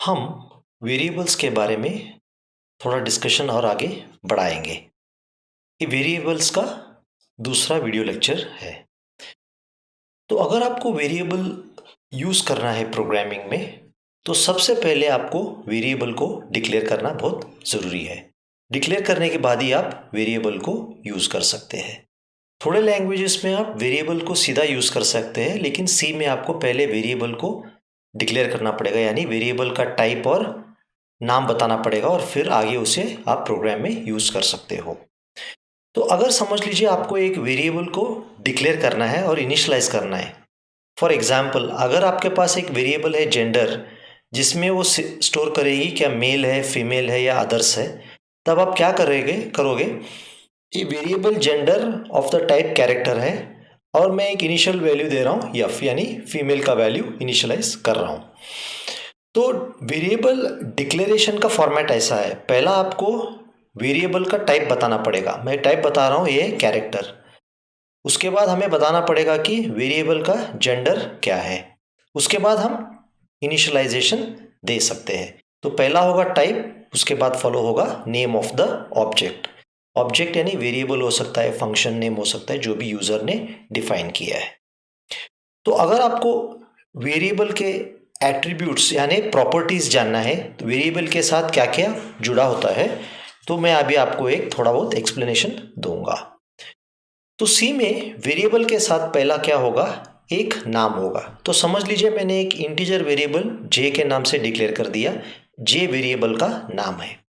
हम वेरिएबल्स के बारे में थोड़ा डिस्कशन और आगे बढ़ाएंगे। ये वेरिएबल्स का दूसरा वीडियो लेक्चर है। तो अगर आपको वेरिएबल यूज़ करना है प्रोग्रामिंग में, तो सबसे पहले आपको वेरिएबल को डिक्लेयर करना बहुत ज़रूरी है। डिक्लेयर करने के बाद ही आप वेरिएबल को यूज़ कर सकते हैं। थोड़े लैंग्वेजेस में आप वेरिएबल को सीधा यूज़ कर सकते हैं, लेकिन सी में आपको पहले वेरिएबल को डिक्लेयर करना पड़ेगा, यानी वेरिएबल का टाइप और नाम बताना पड़ेगा और फिर आगे उसे आप प्रोग्राम में यूज़ कर सकते हो। तो अगर समझ लीजिए आपको एक वेरिएबल को डिक्लेयर करना है और इनिशियलाइज करना है। फॉर एग्जाम्पल, अगर आपके पास एक वेरिएबल है जेंडर, जिसमें वो स्टोर करेगी क्या मेल है, फीमेल है या अदर्स है, तब आप क्या करोगे, ये variable gender of the type character है और मैं एक इनिशियल वैल्यू दे रहा हूँ एफ, यानी फीमेल का वैल्यू इनिशियलाइज कर रहा हूँ। तो वेरिएबल डिक्लेरेशन का फॉर्मेट ऐसा है, पहला आपको वेरिएबल का टाइप बताना पड़ेगा। मैं टाइप बता रहा हूँ ये कैरेक्टर। उसके बाद हमें बताना पड़ेगा कि वेरिएबल का जेंडर क्या है। उसके बाद हम इनिशियलाइजेशन दे सकते हैं। तो पहला होगा टाइप, उसके बाद फॉलो होगा name of the object. Object यानी वेरिएबल हो सकता है, फंक्शन नेम हो सकता है, जो भी यूजर ने डिफाइन किया है। तो अगर आपको वेरिएबल के एट्रीब्यूट्स यानी प्रॉपर्टीज जानना है, तो वेरिएबल के साथ क्या क्या जुड़ा होता है, तो मैं अभी आपको एक थोड़ा बहुत एक्सप्लेनेशन दूंगा। तो सी में वेरिएबल के साथ पहला क्या होगा, एक नाम होगा। तो समझ लीजिए मैंने एक इंटीजर वेरिएबल जे के नाम से डिक्लेयर कर दिया। जे वेरिएबल का नाम है।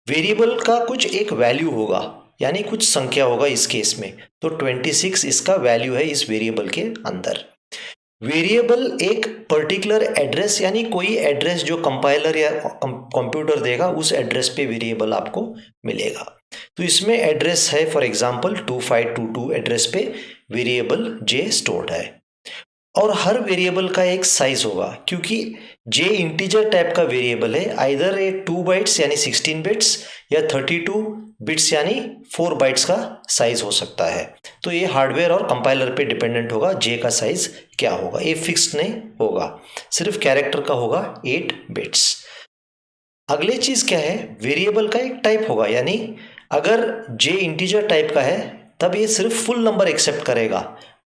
वेरिएबल का कुछ एक वैल्यू होगा, यानी कुछ संख्या होगा इस केस में। तो 26 इसका वैल्यू है इस वेरिएबल के अंदर। वेरिएबल एक पर्टिकुलर एड्रेस, यानी कोई एड्रेस जो कंपाइलर या कंप्यूटर देगा, उस एड्रेस पे वेरिएबल आपको मिलेगा। तो इसमें एड्रेस है, फॉर एग्जांपल 2522 एड्रेस पे वेरिएबल जे स्टोर्ड है। और हर वेरिएबल का एक साइज होगा, क्योंकि जे इंटीजर टाइप का वेरिएबल है। आइदर ये 2 बाइट्स यानी 16 बिट्स या 32 बिट्स यानी 4 बाइट्स का साइज हो सकता है। तो ये हार्डवेयर और कंपाइलर पे डिपेंडेंट होगा जे का साइज क्या होगा। ये फिक्स्ड नहीं होगा, सिर्फ कैरेक्टर का होगा 8 बिट्स। अगले चीज क्या है, वेरिएबल का एक टाइप होगा, यानी अगर जे इंटीजर टाइप का है तब ये सिर्फ फुल नंबर एक्सेप्ट करेगा।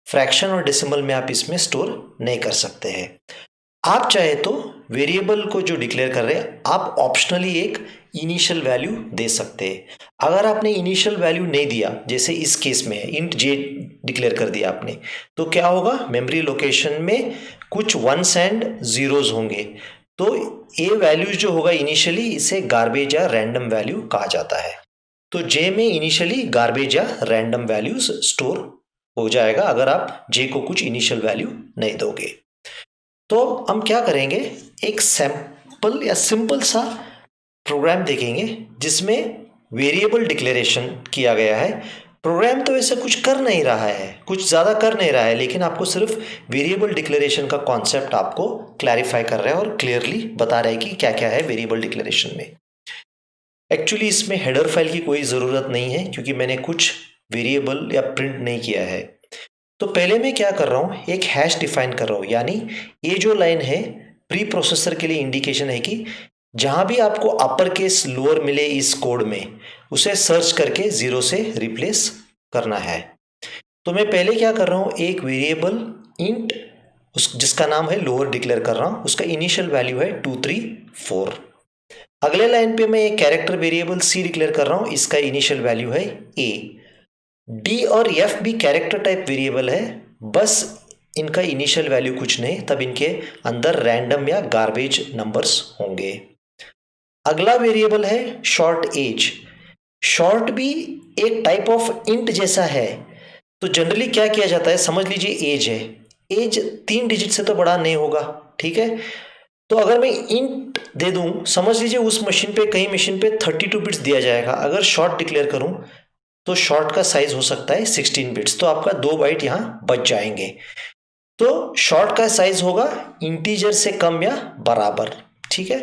फ्रैक्शन और डेसिमल में आप इसमें स्टोर नहीं कर सकते हैं। आप चाहे तो वेरिएबल को जो डिक्लेयर कर रहे हैं, आप ऑप्शनली एक इनिशियल वैल्यू दे सकते हैं। अगर आपने इनिशियल वैल्यू नहीं दिया, जैसे इस केस में है इंट जे डिक्लेयर कर दिया आपने, तो क्या होगा, मेमोरी लोकेशन में कुछ वंस एंड जीरोज होंगे। तो ये वैल्यूज जो होगा इनिशियली, इसे गार्बेज या रैंडम वैल्यू कहा जाता है। तो जे में इनिशियली गार्बेज या रैंडम वैल्यूज स्टोर हो जाएगा अगर आप जे को कुछ इनिशियल वैल्यू नहीं दोगे। तो हम क्या करेंगे, एक सैंपल या सिंपल सा प्रोग्राम देखेंगे जिसमें वेरिएबल डिक्लेरेशन किया गया है। प्रोग्राम तो वैसे कुछ कर नहीं रहा है, कुछ ज़्यादा कर नहीं रहा है, लेकिन आपको सिर्फ वेरिएबल डिक्लेरेशन का कॉन्सेप्ट आपको क्लैरिफाई कर रहा है और क्लियरली बता रहा है कि क्या क्या है वेरिएबल डिक्लेरेशन में। एक्चुअली इसमें हेडर फाइल की कोई ज़रूरत नहीं है, क्योंकि मैंने कुछ वेरिएबल या प्रिंट नहीं किया है। तो पहले मैं क्या कर रहा हूँ, एक हैश डिफाइन कर रहा हूँ, यानी ये जो लाइन है प्री प्रोसेसर के लिए इंडिकेशन है कि जहां भी आपको अपर केस लोअर मिले इस कोड में, उसे सर्च करके 0 से रिप्लेस करना है। तो मैं पहले क्या कर रहा हूँ, एक वेरिएबल इंट उस जिसका नाम है लोअर डिक्लेयर कर रहा हूँ। उसका इनिशियल वैल्यू है 234। अगले लाइन पे मैं एक कैरेक्टर वेरिएबल सी डिक्लेयर कर रहा हूँ, इसका इनिशियल वैल्यू है ए। डी और एफ भी कैरेक्टर टाइप वेरिएबल है, बस इनका इनिशियल वैल्यू कुछ नहीं, तब इनके अंदर रैंडम या गार्बेज नंबर्स होंगे। अगला वेरिएबल है शॉर्ट एज। शॉर्ट भी एक टाइप ऑफ इंट जैसा है। तो जनरली क्या किया जाता है, समझ लीजिए एज है, एज 3 डिजिट से तो बड़ा नहीं होगा, ठीक है। तो अगर मैं इंट दे दूं, समझ लीजिए उस मशीन पे, कई मशीन पे 32 बिट्स दिया जाएगा। अगर शॉर्ट डिक्लेयर करूं तो शॉर्ट का साइज हो सकता है 16 बिट्स, तो आपका 2 बाइट यहाँ बच जाएंगे। तो शॉर्ट का साइज होगा इंटीजर से कम या बराबर, ठीक है।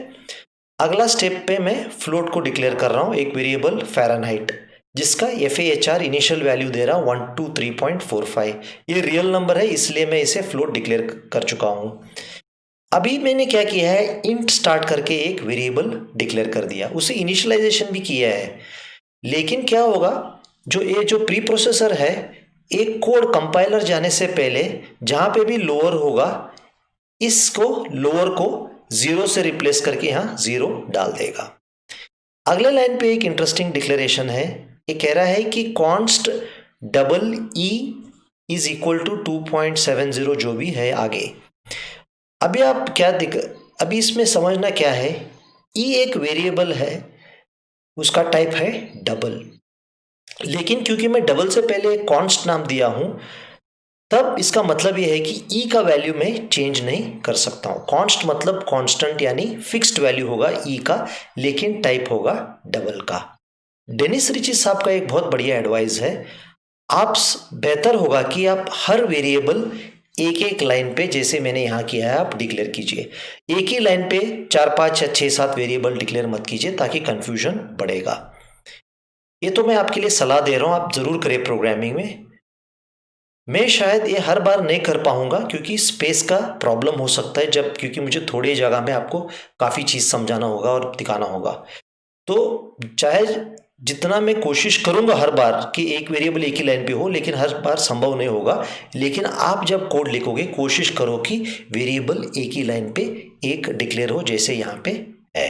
अगला स्टेप पे मैं फ्लोट को डिक्लेयर कर रहा हूँ, एक वेरिएबल फ़ारेनहाइट, जिसका FAHR इनिशियल वैल्यू दे रहा हूँ 123.45। ये रियल नंबर है, इसलिए मैं इसे फ्लोट डिक्लेयर कर चुका हूँ। अभी मैंने क्या किया है, इंट स्टार्ट करके एक वेरिएबल डिक्लेयर कर दिया, उसे इनिशियलाइजेशन भी किया है। लेकिन क्या होगा, जो प्री प्रोसेसर है, एक कोड कंपाइलर जाने से पहले जहां पे भी लोअर होगा, इसको लोअर को 0 से रिप्लेस करके यहां 0 डाल देगा। अगले लाइन पे एक इंटरेस्टिंग डिक्लेरेशन है, ये कह रहा है कि const double e is equal to 2.70 जो भी है आगे। अभी आप अभी इसमें समझना क्या है, ई एक वेरिएबल है, उसका टाइप है डबल, लेकिन क्योंकि मैं डबल से पहले एक कॉन्स्ट नाम दिया हूं, तब इसका मतलब यह है कि ई का वैल्यू में चेंज नहीं कर सकता हूं। कॉन्स्ट मतलब कांस्टेंट यानी फिक्स्ड वैल्यू होगा ई का, लेकिन टाइप होगा डबल का। डेनिस रिचि साहब का एक बहुत बढ़िया एडवाइस है, बेहतर होगा कि आप हर वेरिएबल एक एक लाइन पे, जैसे मैंने यहां किया है, आप डिक्लेयर कीजिए। एक ही लाइन पे 4, 5 या 6, 7 वेरिएबल डिक्लेयर मत कीजिए, ताकि कंफ्यूजन बढ़ेगा। ये तो मैं आपके लिए सलाह दे रहा हूं, आप जरूर करें प्रोग्रामिंग में। मैं शायद ये हर बार नहीं कर पाऊंगा, क्योंकि स्पेस का प्रॉब्लम हो सकता है, क्योंकि मुझे थोड़ी जगह में आपको काफ़ी चीज़ समझाना होगा और दिखाना होगा। तो चाहे जितना मैं कोशिश करूंगा हर बार कि एक वेरिएबल एक ही लाइन पे हो, लेकिन हर बार संभव नहीं होगा। लेकिन आप जब कोड लिखोगे, कोशिश करो कि वेरिएबल एक ही लाइन पे एक डिक्लेयर हो, जैसे यहाँ पे है।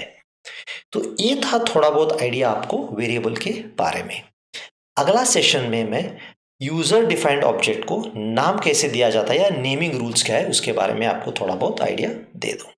तो ये था थोड़ा बहुत आइडिया आपको वेरिएबल के बारे में। अगला सेशन में मैं यूजर डिफाइंड ऑब्जेक्ट को नाम कैसे दिया जाता है या नेमिंग रूल्स क्या है, उसके बारे में आपको थोड़ा बहुत आइडिया दे दूं।